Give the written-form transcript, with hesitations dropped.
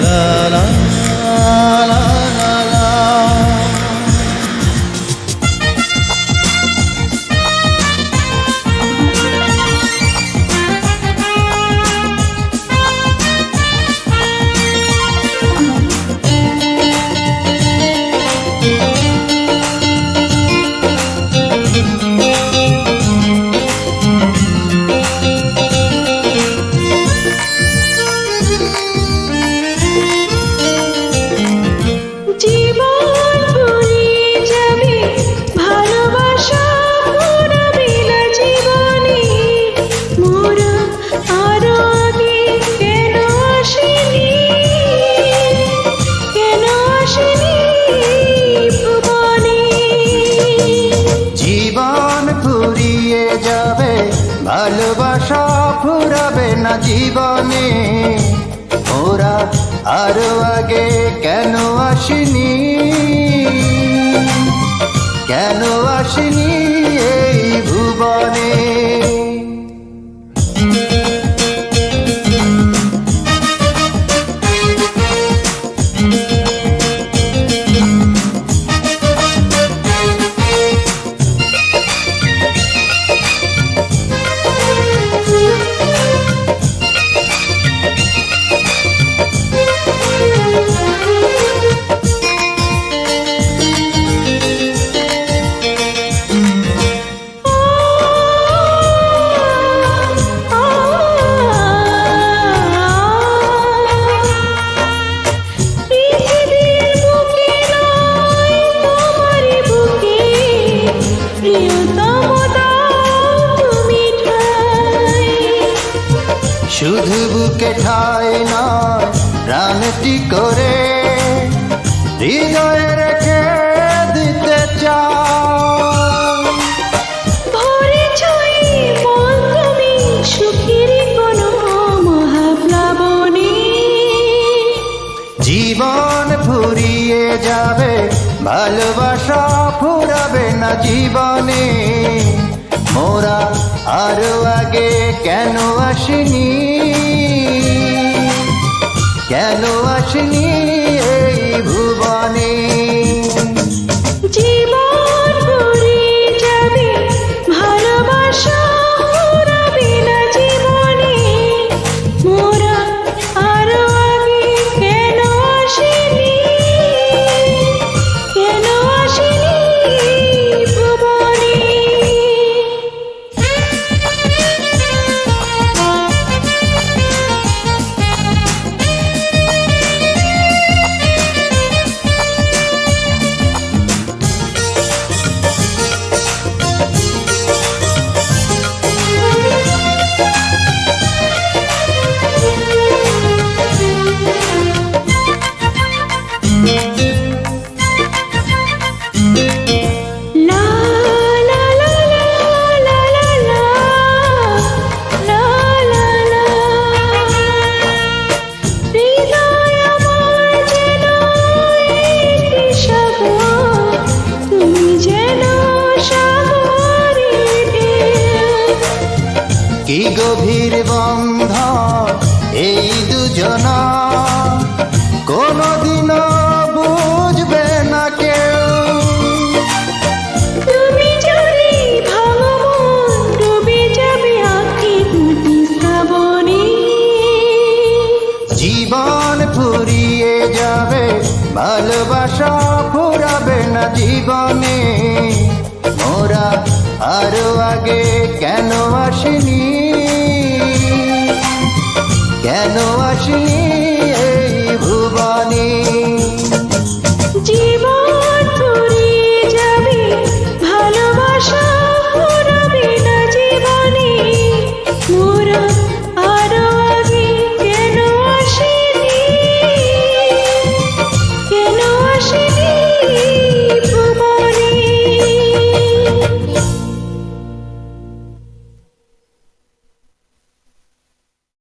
লা লা লা লা লা। ভালোবাসা ফুরাবে না জীবনে, ওরা আরো আগে কেন আসেনি, কেন আসেনি এই ভুবনে। শুধু বুকে ঠাই নয়, প্রাণটি করে হৃদয়ে রেখে দিতে চাই। সুখের কোনো মহাপ্লাবনে জীবন ফুরিয়ে যাবে, ভালোবাসা ফুরাবে না জীবনে, মোরা আরো আগে কেন আসেনি, কেন আসেনি এই ভুবনে। জীবন ফুরিয়ে যাবে, ভালোবাসা ফুরাবে না জীবনে, মোরা আরো আগে কেন আসেনি, কেন আসেনি ভুবনে। কি গভীর বন্ধন এই দুজনা, কোনদিনও বুঝবে না কেউ। তুমি যদি ভাঙো মন, ডুবে যাবে আঁখি দুটি শ্রাবণে। জীবন ফুরিয়ে যাবে, ভালোবাসা ফুরাবে না জীবনে, মোরা আরো আগে কেন আসেনি, কেন আসেনি এই ভুবনে।